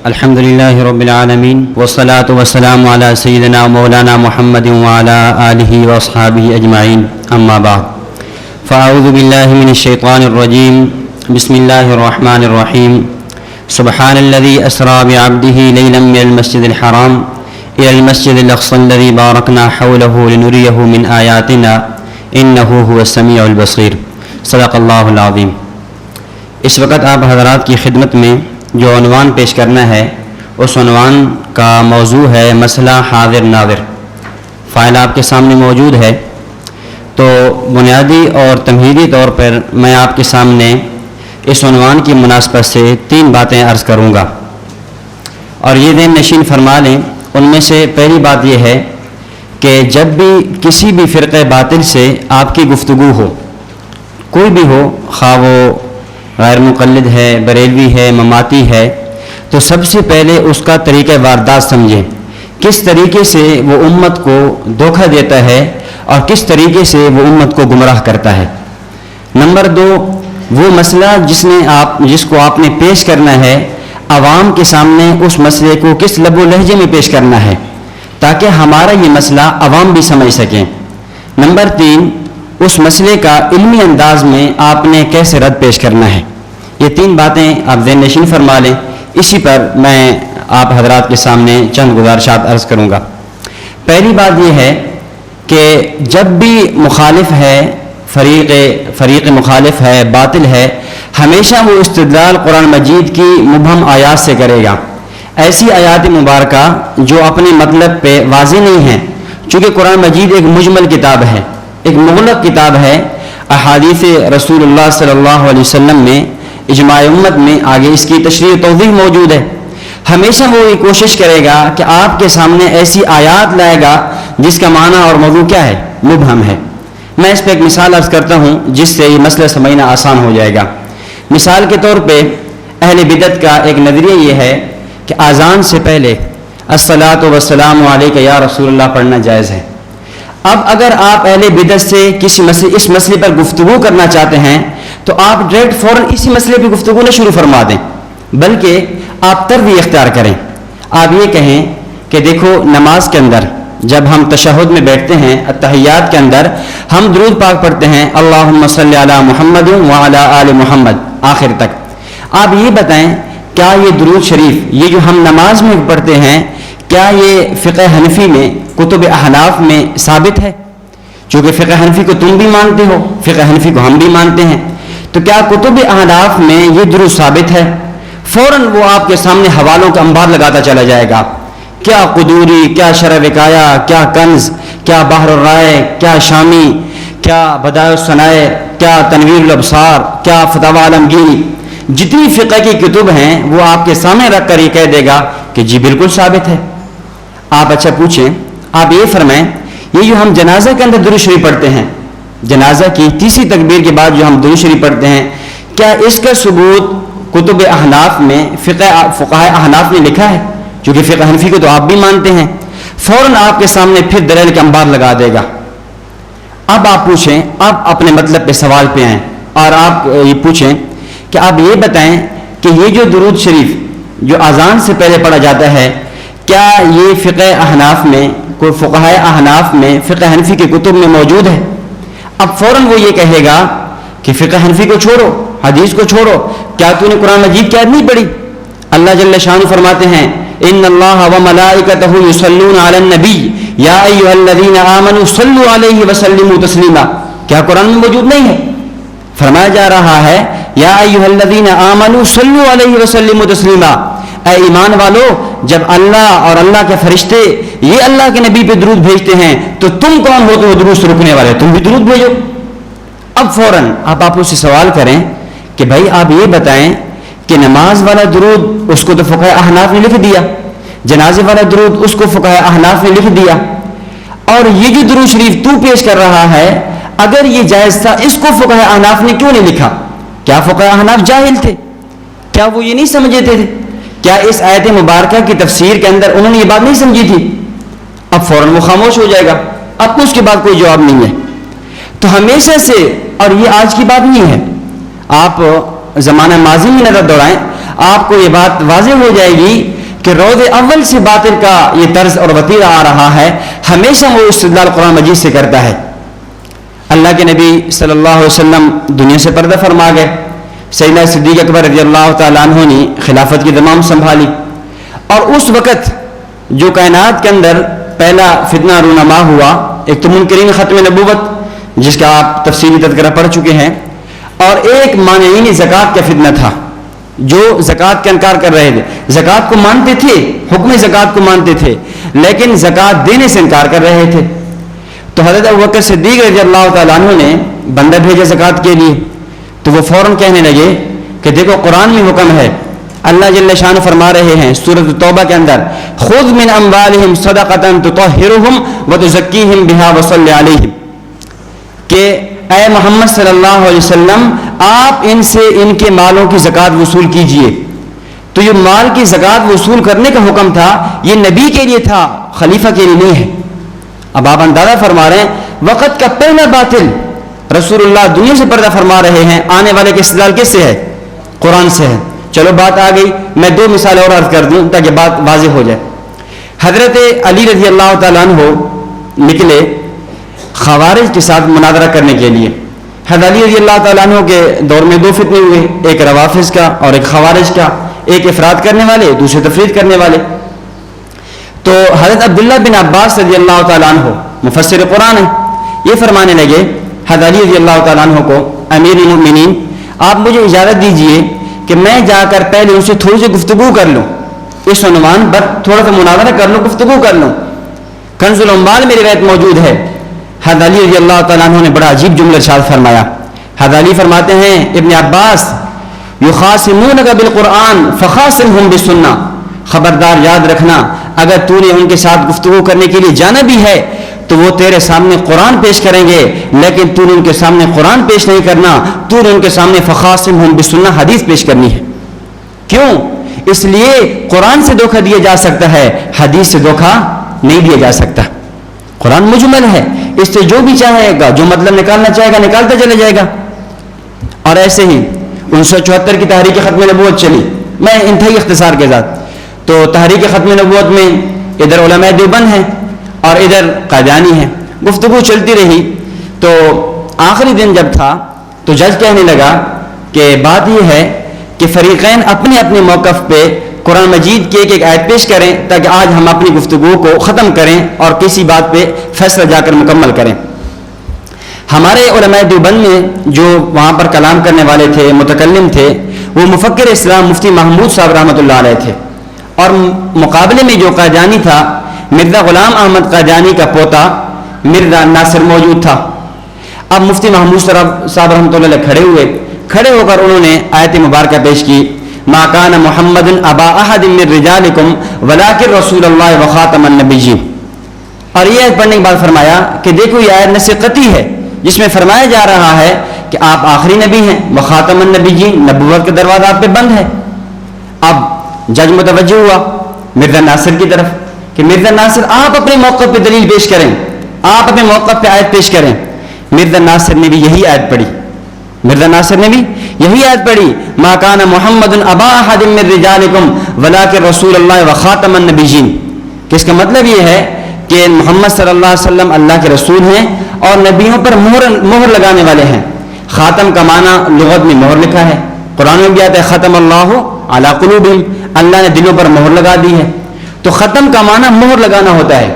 الحمد للہ رب العالمین والصلاة والسلام علی سیدنا مولانا محمد وعلی آلہ واصحابہ اجمعین اما بعد فاعوذ باللہ من الشیطان الرجیم بسم اللہ الرحمن الرحیم سبحان الذی اسری بعبدہ لیلا من المسجد الحرام الى المسجد الاقصى الذی بارکنا حولہ لنریہ من آیاتنا انہ هو السمیع البصیر صدق اللہ العظیم۔ اس وقت آپ حضرات کی خدمت میں جو عنوان پیش کرنا ہے اس عنوان کا موضوع ہے مسئلہ حاضر ناظر۔ فائل آپ کے سامنے موجود ہے، تو بنیادی اور تمہیدی طور پر میں آپ کے سامنے اس عنوان کی مناسبت سے 3 باتیں عرض کروں گا، اور یہ ذہن نشین فرما لیں۔ ان میں سے پہلی بات یہ ہے کہ جب بھی کسی بھی فرقہ باطل سے آپ کی گفتگو ہو، کوئی بھی ہو، خواہ وہ غیر مقلد ہے، بریلوی ہے، مماتی ہے، تو سب سے پہلے اس کا طریقہ واردات سمجھیں، کس طریقے سے وہ امت کو دھوکہ دیتا ہے اور کس طریقے سے وہ امت کو گمراہ کرتا ہے۔ نمبر 2، وہ مسئلہ جس کو آپ نے پیش کرنا ہے عوام کے سامنے، اس مسئلے کو کس لب و لہجے میں پیش کرنا ہے تاکہ ہمارا یہ مسئلہ عوام بھی سمجھ سکیں۔ نمبر 3، اس مسئلے کا علمی انداز میں آپ نے کیسے رد پیش کرنا ہے۔ یہ 3 باتیں آپ ذہن نشین فرما لیں، اسی پر میں آپ حضرات کے سامنے چند گزارشات عرض کروں گا۔ پہلی بات یہ ہے کہ جب بھی مخالف ہے، فریق مخالف ہے، باطل ہے، ہمیشہ وہ استدلال قرآن مجید کی مبہم آیات سے کرے گا، ایسی آیات مبارکہ جو اپنے مطلب پہ واضح نہیں ہیں، چونکہ قرآن مجید ایک مجمل کتاب ہے، ایک مغلق کتاب ہے۔ احادیث رسول اللہ صلی اللہ علیہ وسلم میں، اجماع امت میں آگے اس کی تشریح و توضیح موجود ہے۔ ہمیشہ وہ یہ کوشش کرے گا کہ آپ کے سامنے ایسی آیات لائے گا جس کا معنی اور موضوع کیا ہے، مبہم ہے۔ میں اس پہ ایک مثال عرض کرتا ہوں جس سے یہ مسئلہ سمجھنا آسان ہو جائے گا۔ مثال کے طور پہ اہل بدعت کا ایک نظریہ یہ ہے کہ اذان سے پہلے الصلاۃ والسلام علیک یا رسول اللہ پڑھنا جائز ہے۔ اب اگر آپ اہل بدعت سے اس مسئلے پر گفتگو کرنا چاہتے ہیں تو آپ ڈائریکٹ فوراً اسی مسئلے پہ گفتگو نہ شروع فرما دیں، بلکہ آپ طرز اختیار کریں۔ آپ یہ کہیں کہ دیکھو، نماز کے اندر جب ہم تشہد میں بیٹھتے ہیں، التحیات کے اندر ہم درود پاک پڑھتے ہیں، اللہم صلی علی محمد وعلی آل محمد آخر تک۔ آپ یہ بتائیں کیا یہ درود شریف یہ جو ہم نماز میں پڑھتے ہیں، کیا یہ فقہ حنفی میں، کتب احناف میں ثابت ہے؟ چونکہ فقہ حنفی کو تم بھی مانتے ہو، فقہ حنفی کو ہم بھی مانتے ہیں، تو کیا کتب احناف میں یہ درود ثابت ہے؟ فوراً وہ آپ کے سامنے حوالوں کا انبار لگاتا چلا جائے گا، کیا قدوری، کیا شرح وقایا، کیا کنز، کیا بحر الرائے، کیا شامی، کیا بدائع الصنائع، کیا تنویر الابصار، کیا فتاوی عالمگیری، جتنی فقہ کی کتب ہیں وہ آپ کے سامنے رکھ کر یہ کہہ دے گا کہ جی بالکل ثابت ہے۔ آپ اچھا پوچھیں، آپ یہ فرمائیں، یہ جو ہم جنازہ کے اندر درود شریف پڑھتے ہیں، جنازہ کی تیسری تکبیر کے بعد جو ہم درود شریف پڑھتے ہیں، کیا اس کا ثبوت کتب احناف میں، فقہاء احناف نے لکھا ہے؟ چونکہ فقہ حنفی کو تو آپ بھی مانتے ہیں۔ فوراً آپ کے سامنے پھر دلیل کا انبار لگا دے گا۔ اب آپ پوچھیں، اب اپنے مطلب پہ سوال پہ آئیں اور آپ یہ پوچھیں کہ آپ یہ بتائیں کہ یہ جو درود شریف جو اذان سے پہلے پڑھا جاتا ہے، کیا یہ فقہ احناف میں، کوئی فقہاء احناف میں، فقہ حنفی کی کتب میں موجود ہے؟ اب فوراً وہ یہ کہے گا کہ فقہ حنفی کو چھوڑو، حدیث کو چھوڑو، کیا تو نے قرآن مجید کی آیت نہیں پڑھی؟ اللہ جل شانہ فرماتے ہیں، ان اللہ وملائکتہ یصلون علی النبی یا ایھا الذین آمنوا صلوا علیہ وسلموا تسلیما۔ کیا قرآن میں موجود نہیں ہے؟ فرمایا جا رہا ہے یا ایھا الذین آمنوا صلوا علیہ وسلموا تسلیما، اے ایمان والو، جب اللہ اور اللہ کے فرشتے یہ اللہ کے نبی پہ درود بھیجتے ہیں تو تم کون ہوتے ہو درود سے رکنے والے؟ تم بھی درود بھیجو۔ اب فوراً آپ اس سے سوال کریں کہ بھائی آپ یہ بتائیں کہ نماز والا درود اس کو تو فقہ احناف نے لکھ دیا، جنازے والا درود اس کو فقہ احناف نے لکھ دیا، اور یہ جو درود شریف تو پیش کر رہا ہے اگر یہ جائز تھا، اس کو فقہ احناف نے کیوں نہیں لکھا؟ کیا فقہ احناف جاہل تھے؟ کیا وہ یہ نہیں سمجھتے تھے؟ کیا اس آیت مبارکہ کی تفسیر کے اندر انہوں نے یہ بات نہیں سمجھی تھی؟ اب فوراً وہ خاموش ہو جائے گا، اب اس کے بعد کوئی جواب نہیں ہے۔ تو ہمیشہ سے، اور یہ آج کی بات نہیں ہے، آپ زمانہ ماضی میں نظر دوڑائیں، آپ کو یہ بات واضح ہو جائے گی کہ روز اول سے باطل کا یہ طرز اور وتیرہ آ رہا ہے، ہمیشہ وہ استدلال قرآن مجید سے کرتا ہے۔ اللہ کے نبی صلی اللہ علیہ وسلم دنیا سے پردہ فرما گئے، سیدنا صدیق اکبر رضی اللہ تعالیٰ عنہ نے خلافت کی زمام سنبھالی، اور اس وقت جو کائنات کے اندر پہلا فتنہ رونما ہوا، ایک تو منکرین ختم نبوت جس کا آپ تفصیلی تذکرہ پڑھ چکے ہیں، اور ایک مانعین زکوٰۃ کا فتنہ تھا جو زکوٰۃ کا انکار کر رہے تھے، زکوٰۃ کو مانتے تھے، حکم زکوٰۃ کو مانتے تھے، لیکن زکوٰۃ دینے سے انکار کر رہے تھے۔ تو حضرت ابوبکر صدیق رضی اللہ تعالیٰ عنہ نے بندہ بھیجا زکوٰۃ کے لیے، تو وہ فوراً کہنے لگے کہ دیکھو قرآن میں حکم ہے، اللہ جل شان فرما رہے ہیں سورۃ توبہ کے اندر، خذ من اموالہم صدقۃ تطہرہم وتزکیہم بہا وصلی علیہم، کہ اے محمد صلی اللہ علیہ وسلم آپ ان سے ان کے مالوں کی زکوٰۃ وصول کیجئے۔ تو یہ مال کی زکوٰۃ وصول کرنے کا حکم تھا، یہ نبی کے لیے تھا، خلیفہ کے لیے نہیں ہے۔ اب آپ اندازہ فرما رہے ہیں وقت کا پہلا باطل رسول اللہ دنیا سے پردہ فرما رہے ہیں، آنے والے کے استدلال کس سے ہے؟ قرآن سے ہے۔ چلو بات آ گئی، میں دو مثال اور عرض کر دوں تاکہ بات واضح ہو جائے۔ حضرت علی رضی اللہ تعالیٰ عنہ نکلے خوارج کے ساتھ مناظرہ کرنے کے لیے۔ حضرت علی رضی اللہ تعالیٰ عنہ کے دور میں دو فتنے ہوئے، ایک روافض کا اور ایک خوارج کا، ایک افراد کرنے والے دوسرے تفرید کرنے والے۔ تو حضرت عبداللہ بن عباس رضی اللہ تعالیٰ عنہ مفسر قرآن ہیں، یہ فرمانے لگے حضرت علی رضی اللہ تعالیٰ عنہ کو، امیر المؤمنین آپ مجھے اجازت دیجئے کہ میں جا کر پہلے ان سے تھوڑی سی گفتگو کر لوں، اس عنوان پر تھوڑا سا مناظرہ کر لوں، گفتگو کر لوں۔ کنز الاموال میں روایت موجود ہے، حضرت علی رضی اللہ تعالیٰ عنہ نے بڑا عجیب جملہ ارشاد فرمایا۔ حضرت علی فرماتے ہیں ابن عباس یخاصمونک بالقرآن فخاصمہم بالسنہ، خبردار یاد رکھنا اگر تو نے ان کے ساتھ گفتگو کرنے کے لیے جانا بھی ہے تو وہ تیرے سامنے قرآن پیش کریں گے، لیکن تو نے ان کے سامنے قرآن پیش نہیں کرنا، تو نے ان کے سامنے فخاصمہم بالسنہ حدیث پیش کرنی ہے۔ کیوں؟ اس لیے قرآن سے دھوکہ دیا جا سکتا ہے، حدیث سے دھوکہ نہیں دیا جا سکتا۔ قرآن مجمل ہے، اس سے جو بھی چاہے گا، جو مطلب نکالنا چاہے گا نکالتا چلا جائے گا۔ اور ایسے ہی 1974 کی تحریک ختم نبوت چلی، میں انتہائی اختصار کے ساتھ، تو تحریک ختم نبوت میں ادھر علماء دیوبند ہیں اور ادھر قادیانی ہیں، گفتگو چلتی رہی۔ تو آخری دن جب تھا تو جج کہنے لگا کہ بات یہ ہے کہ فریقین اپنے اپنے موقف پہ قرآن مجید کی ایک ایک آیت پیش کریں تاکہ آج ہم اپنی گفتگو کو ختم کریں اور کسی بات پہ فیصلہ جا کر مکمل کریں۔ ہمارے علماء دیوبند میں جو وہاں پر کلام کرنے والے تھے، متکلم تھے، وہ مفکر اسلام مفتی محمود صاحب رحمۃ اللہ علیہ تھے، اور مقابلے میں جو قادیانی تھا مرزا غلام احمد قادیانی کا پوتا مرزا ناصر موجود تھا۔ اب مفتی محمود صاحب رحمۃ اللہ علیہ کھڑے ہوئے، کھڑے ہو کر انہوں نے آیت مبارکہ پیش کی، ما کان محمد ابا احد من رجالکم ولکن رسول اللہ وخاتم النبیین، اور یہ آیت پڑھنے کے بعد فرمایا کہ دیکھو یہ آیت نص قطعی ہے جس میں فرمایا جا رہا ہے کہ آپ آخری نبی ہیں، وخاتم النبیین، نبوت کا دروازہ آپ پہ بند ہے۔ اب جج متوجہ ہوا مرزا ناصر کی طرف کہ مرزا ناصر آپ اپنے موقف پہ دلیل پیش کریں، آپ اپنے موقف پہ آیت پیش کریں۔ مرزا ناصر نے بھی یہی آیت پڑھی، مرزا ناصر نے بھی یہی آیت پڑھی، ما کان محمد ابا احد من رجالکم ولکن رسول اللہ وخاتم النبیین، کہ اس کا مطلب یہ ہے کہ محمد صلی اللہ علیہ وسلم اللہ کے رسول ہیں اور نبیوں پر مہر لگانے والے ہیں۔ خاتم کا معنی لغت میں مہر لکھا ہے، قرآن میں بھی آتا ہے ختم اللہ علی قلوبہم، اللہ نے دلوں پر مہر لگا دی ہے، تو ختم کا معنی مہر لگانا ہوتا ہے۔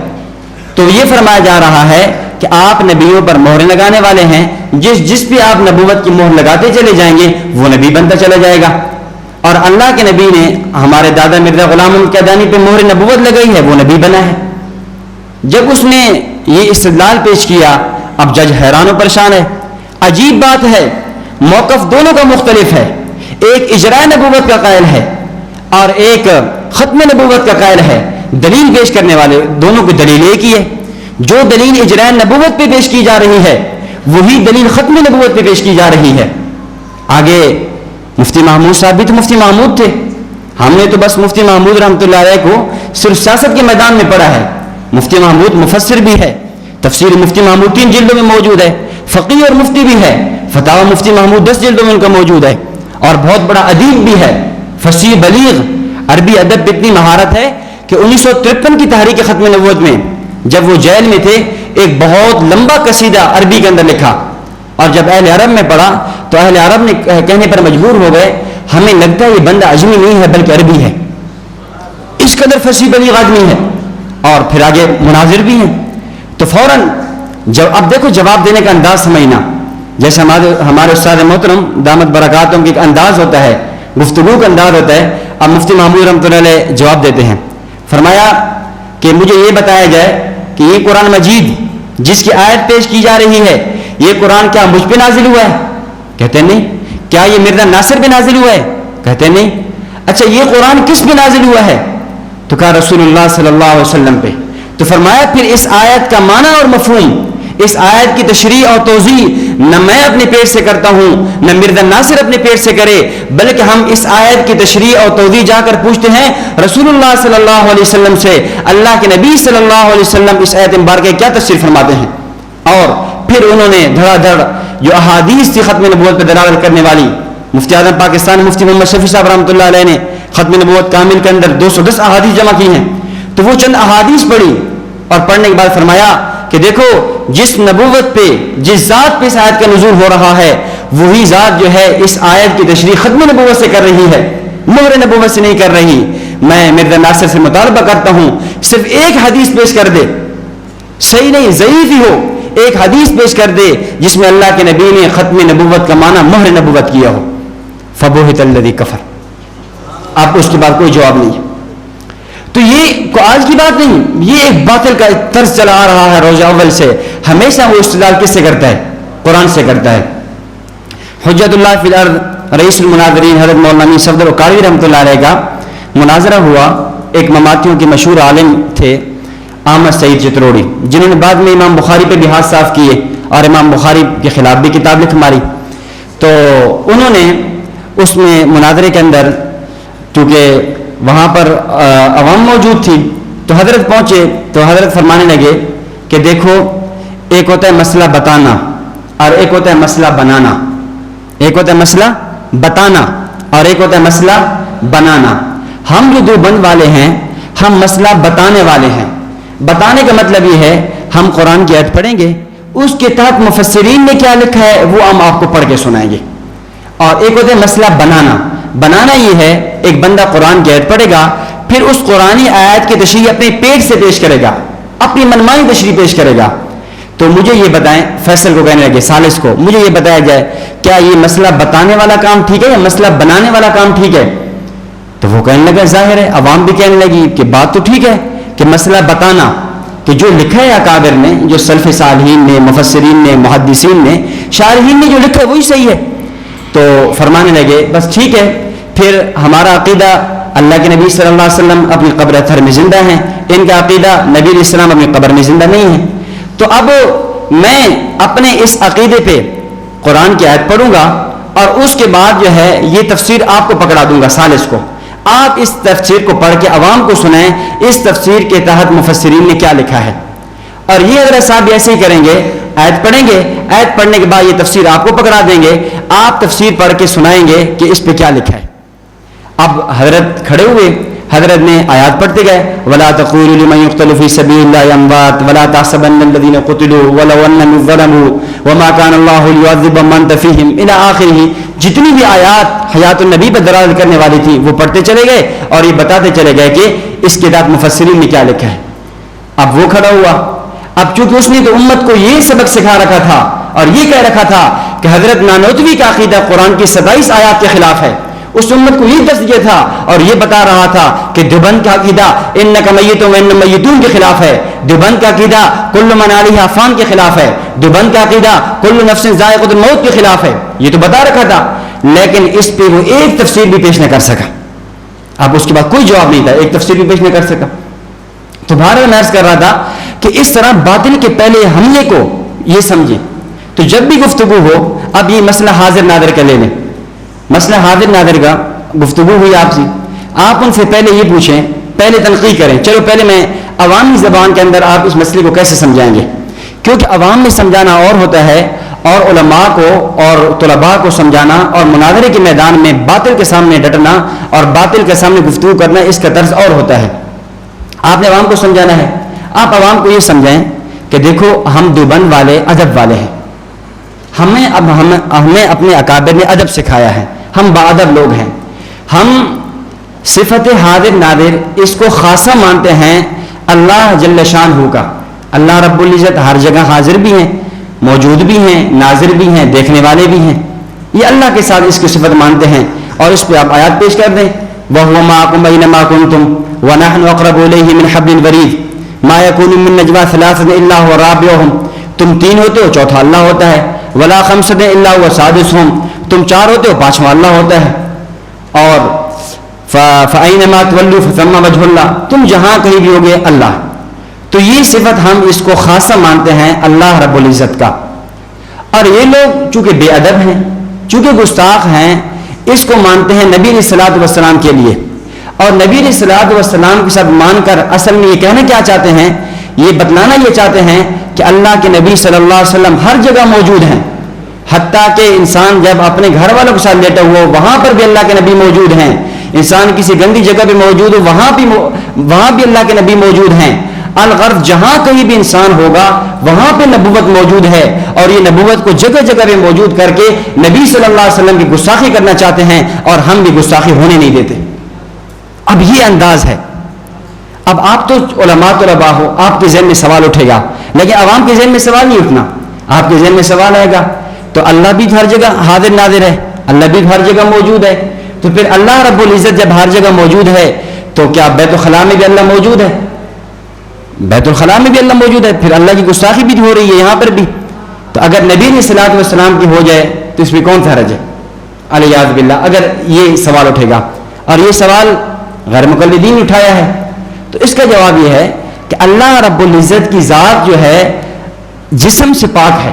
تو یہ فرمایا جا رہا ہے کہ آپ نبیوں پر مہریں لگانے والے ہیں، جس پہ آپ نبوت کی مہر لگاتے چلے جائیں گے وہ نبی بنتا چلا جائے گا۔ اور اللہ کے نبی نے ہمارے دادا مرزا غلام احمد قادیانی پہ مہر نبوت لگائی ہے، وہ نبی بنا ہے۔ جب اس نے یہ استدلال پیش کیا، اب جج حیران و پریشان ہے۔ عجیب بات ہے، موقف دونوں کا مختلف ہے، ایک اجراء نبوت کا قائل ہے اور ایک ختم نبوت کا قائل ہے۔ دلیل پیش کرنے والے دونوں کی دلیل ایک ہی ہے، جو دلیل اجراء نبوت پہ پیش کی جا رہی ہے وہی دلیل ختم نبوت پہ پیش کی جا رہی ہے۔ آگے مفتی محمود صاحب بھی تو مفتی محمود تھے، ہم نے تو بس مفتی محمود رحمۃ اللہ علیہ کو صرف سیاست کے میدان میں پڑھا ہے۔ مفتی محمود مفسر بھی ہے، تفسیر مفتی محمود 3 جلدوں میں موجود ہے، فقیہ اور مفتی بھی ہے، فتاوی مفتی محمود 10 جلدوں میں ان کا موجود ہے، اور بہت بڑا ادیب بھی ہے، فصیح بلیغ، عربی ادب پہ اتنی مہارت ہے کہ 1953 کی تحریک ختم نبوت میں جب وہ جیل میں تھے ایک بہت لمبا قصیدہ عربی کے اندر لکھا، اور جب اہل عرب میں پڑھا تو اہل عرب نے کہنے پر مجبور ہو گئے ہمیں لگتا ہے یہ بندہ اجمی نہیں ہے بلکہ عربی ہے، اس قدر فصیح بلیغ آدمی ہے، اور پھر آگے مناظر بھی ہیں۔ تو فوراً اب دیکھو جواب دینے کا انداز سمجھنا، جیسے ہمارے استاد محترم دامت برکاتہم کی ایک انداز ہوتا ہے، گفتگو کا انداز ہوتا ہے۔ اب مفتی محمود رحمۃ اللہ علیہ جواب دیتے ہیں، فرمایا کہ مجھے یہ بتایا جائے کہ یہ قرآن مجید جس کی آیت پیش کی جا رہی ہے یہ قرآن کیا مجھ پہ نازل ہوا ہے؟ کہتے ہیں نہیں۔ کیا یہ مرزا ناصر پہ نازل ہوا ہے؟ کہتے ہیں نہیں۔ اچھا یہ قرآن کس پہ نازل ہوا ہے؟ تو کہا رسول اللہ صلی اللہ علیہ وسلم پہ۔ تو فرمایا پھر اس آیت کا معنی اور مفہوم، اس آیت کی تشریح اور توضیح نہ میں اپنے پیٹ سے کرتا ہوں نہ مرزا ناصر اپنے پیٹ سے کرے، بلکہ ہم اس آیت کی تشریح اور توضیح جا کر پوچھتے ہیں رسول اللہ صلی اللہ علیہ وسلم سے، اللہ کے نبی صلی اللہ علیہ وسلم اس آیت مبارکہ کیا تفسیر فرماتے ہیں۔ اور پھر انہوں نے دھڑا دھڑ جو احادیث تھی ختم نبوت پر دلالت کرنے والی، مفتی اعظم پاکستان مفتی محمد شفیع صاحب رحمۃ اللہ علیہ نے ختم نبوت کامل کے اندر 210 احادیث جمع کی ہیں، تو وہ چند احادیث پڑھی اور پڑھنے کے بعد فرمایا کہ دیکھو جس نبوت پہ جس ذات پہ اس آیت کا نزول ہو رہا ہے وہی ذات جو ہے اس آیت کی تشریح ختم نبوت سے کر رہی ہے، مہر نبوت سے نہیں کر رہی۔ میں مرزا ناصر سے مطالبہ کرتا ہوں صرف ایک حدیث پیش کر دے، صحیح نہیں ضعیف ہی ہو، ایک حدیث پیش کر دے جس میں اللہ کے نبی نے ختم نبوت کا معنی مہر نبوت کیا ہو۔ فبہت الذی کفر، اب اس کے بعد کوئی جواب نہیں۔ تو یہ آج کی بات نہیں، یہ ایک باطل کا طرز چلا آ رہا ہے روز اول سے، ہمیشہ وہ استدلال کس سے کرتا ہے؟ قرآن سے کرتا ہے۔ حجت اللہ فی الارض رئیس المناظرین حضرت مولانا صفدر وقاروی رحمۃ اللہ علیہ کا مناظرہ ہوا، ایک مماتیوں کے مشہور عالم تھے احمد سعید چتروڑی، جنہوں نے بعد میں امام بخاری پہ بھی ہاتھ صاف کیے اور امام بخاری کے خلاف بھی کتاب لکھ ماری۔ تو انہوں نے اس میں مناظرے کے اندر چونکہ وہاں پر عوام موجود تھی تو حضرت پہنچے تو حضرت فرمانے لگے کہ دیکھو ایک ہوتا ہے مسئلہ بتانا اور ایک ہوتا ہے مسئلہ بنانا، ایک ہوتا ہے مسئلہ بتانا اور ایک ہوتا ہے مسئلہ بنانا۔ ہم جو دیوبند والے ہیں ہم مسئلہ بتانے والے ہیں۔ بتانے کا مطلب یہ ہے ہم قرآن کی آیت پڑھیں گے، اس کے تحت مفسرین نے کیا لکھا ہے وہ ہم آپ کو پڑھ کے سنائیں گے، اور ایک ہوتا ہے مسئلہ بنانا۔ بنانا یہ ہے ایک بندہ قرآن کی آیت پڑھے گا پھر اس قرآنی آیت کی تشریح اپنے پیٹ سے پیش کرے گا، اپنی منمانی تشریح پیش کرے گا۔ تو مجھے یہ بتائیں، فیصل کو کہنے لگے ثالث کو، مجھے یہ بتایا جائے کیا یہ مسئلہ بتانے والا کام ٹھیک ہے یا مسئلہ بنانے والا کام ٹھیک ہے؟ تو وہ کہنے لگا ظاہر ہے، عوام بھی کہنے لگی کہ بات تو ٹھیک ہے کہ مسئلہ بتانا کہ جو لکھا ہے اکابر نے، جو سلف صالحین نے، مفسرین نے، محدثین نے، شارحین نے جو لکھا ہے وہی صحیح ہے۔ تو فرمانے لگے بس ٹھیک ہے، پھر ہمارا عقیدہ اللہ کے نبی صلی اللہ علیہ وسلم اپنی قبر اطہر میں زندہ ہیں، ان کا عقیدہ نبی علیہ السلام اپنی قبر میں زندہ نہیں ہے۔ تو اب میں اپنے اس عقیدے پہ قرآن کی آیت پڑھوں گا اور اس کے بعد جو ہے یہ تفسیر آپ کو پکڑا دوں گا ثالث کو، آپ اس تفسیر کو پڑھ کے عوام کو سنائیں اس تفسیر کے تحت مفسرین نے کیا لکھا ہے۔ اور یہ اگر صاحب ایسے ہی کریں گے، آیت پڑھیں گے، آیت پڑھنے کے بعد یہ تفسیر آپ کو پکڑا دیں گے، آپ تفسیر پڑھ کے سنائیں گے کہ اس پہ کیا لکھا ہے۔ اب حضرت کھڑے ہوئے، حضرت نے آیات پڑھتے گئے، وَلَا تَقُولُوا لِمَنْ يُقْتَلُ فِي سَبِيلِ اللَّهِ أَمْوَاتٌ وَلَا تَحْسَبَنَّ الَّذِينَ قُتِلُوا وَلَوْ أَنَّهُمْ ظَلَمُوا وَمَا كَانَ اللَّهُ لِيُعَذِّبَ مَنْ أَنْتَ فِيهِمْ إِلَى آخِرِهِ۔ جتنی بھی آیات حیات النبی پر دلالت کرنے والی تھی وہ پڑھتے چلے گئے اور یہ بتاتے چلے گئے کہ اس کے تحت مفسرین نے کیا لکھا ہے۔ اب وہ کھڑا ہوا، اب چونکہ اس نے تو امت کو یہ سبق سکھا رکھا تھا اور یہ کہہ رکھا تھا کہ حضرت نانوتوی کا عقیدہ قرآن کی 27 آیات کے خلاف ہے، اس امت کو یہ دس دیا تھا اور یہ بتا رہا تھا کہ دیوبند کا عقیدہ انک میت و ان میتون کے خلاف ہے، دیوبند کا عقیدہ کل من علیہا فان کے خلاف ہے، دیوبند کا عقیدہ کل نفس ذائقۃ الموت کے خلاف ہے، یہ تو بتا رکھا تھا، لیکن اس پہ وہ ایک تفسیر بھی پیش نہ کر سکا۔ اب اس کے بعد کوئی جواب نہیں تھا، ایک تفسیر بھی پیش نہ کر سکا۔ تو بہرحال میں عرض کر رہا تھا کہ اس طرح باطل کے پہلے حملے کو یہ سمجھیں، تو جب بھی گفتگو ہو، اب یہ مسئلہ حاضر نادر کا لے لیں، مسئلہ حاضر نادر کا گفتگو ہوئی آپ سے، آپ ان سے پہلے یہ پوچھیں، پہلے تنقید کریں، چلو پہلے میں عوامی زبان کے اندر آپ اس مسئلے کو کیسے سمجھائیں گے، کیونکہ عوام میں سمجھانا اور ہوتا ہے اور علماء کو اور طلباء کو سمجھانا اور مناظرے کے میدان میں باطل کے سامنے ڈٹنا اور باطل کے سامنے گفتگو کرنا، اس کا طرز اور ہوتا ہے۔ آپ نے عوام کو سمجھانا ہے، آپ عوام کو یہ سمجھائیں کہ دیکھو ہم دیوبند والے ادب والے ہیں، ہمیں اپنے اکابر نے ادب سکھایا ہے، ہم باادب لوگ ہیں، ہم صفت حاضر نادر اس کو خاصہ مانتے ہیں اللہ جل شانہ کا۔ اللہ رب العزت ہر جگہ حاضر بھی ہیں، موجود بھی ہیں، ناظر بھی ہیں، دیکھنے والے بھی ہیں، یہ اللہ کے ساتھ اس کی صفت مانتے ہیں۔ اور اس پہ آپ آیات پیش کر دیں، وَهُوَ مَعَكُمْ أَيْنَمَا كُنْتُمْ وَنَحْنُ أَقْرَبُ إِلَيْهِ مِنْ حَبْلِ الْوَرِيدِ مَا يَكُونُ مِنْ نَجْوَىٰ ثَلَاثَةٍ إِلَّا هُوَ رَابِعُهُمْ، تم تین ہوتے ہو چوتھا اللہ ہوتا ہے، وَلَا خَمْسَةٍ إِلَّا هُوَ سَادِسُهُمْ، تم چار ہوتے ہو پانچواں اللہ ہوتا ہے، اور فَأَيْنَمَا تُوَلُّوا فَثَمَّ وَجْهُ اللَّهِ، تم جہاں کہیں بھی ہوگے اللہ۔ تو یہ صفت ہم اس کو خاصہ مانتے ہیں اللہ رب العزت کا۔ اور یہ لوگ چونکہ بے ادب ہیں، چونکہ گستاخ ہیں، اس کو مانتے ہیں نبی علیہ الصلوۃ والسلام کے لیے، اور نبی علیہ الصلوۃ والسلام کے ساتھ مان کر اصل میں یہ کہنا کیا چاہتے ہیں، یہ بتلانا یہ چاہتے ہیں کہ اللہ کے نبی صلی اللہ علیہ وسلم ہر جگہ موجود ہیں، حتیٰ کہ انسان جب اپنے گھر والوں کے ساتھ لیٹا ہوا وہاں پر بھی اللہ کے نبی موجود ہیں، انسان کسی گندی جگہ پہ موجود ہو وہاں بھی اللہ کے نبی موجود ہیں۔ الغرض جہاں کہیں بھی انسان ہوگا وہاں پہ نبوت موجود ہے، اور یہ نبوت کو جگہ جگہ پہ موجود کر کے نبی صلی اللہ علیہ وسلم کی گستاخی کرنا چاہتے ہیں، اور ہم بھی گستاخی ہونے نہیں دیتے۔ اب یہ انداز ہے۔ اب آپ تو علماء طلباء ہو، آپ کے ذہن میں سوال اٹھے گا، لیکن عوام کے ذہن میں سوال نہیں اٹھنا، آپ کے ذہن میں سوال آئے گا تو اللہ بھی ہر جگہ حاضر ناظر ہے، اللہ بھی ہر جگہ موجود ہے، تو پھر اللہ رب العزت جب ہر جگہ موجود ہے تو کیا بیت الخلاء میں بھی اللہ موجود ہے؟ بیت الخلاء میں بھی اللہ موجود ہے، پھر اللہ کی گستاخی بھی ہو رہی ہے یہاں پر بھی۔ تو اگر نبی علیہ الصلوۃ والسلام کی ہو جائے تو اس میں کون سا حرج ہے؟ الیاذ باللہ، اگر یہ سوال اٹھے گا، اور یہ سوال غیر مقلدین نے اٹھایا ہے، تو اس کا جواب یہ ہے کہ اللہ رب العزت کی ذات جو ہے جسم سے پاک ہے۔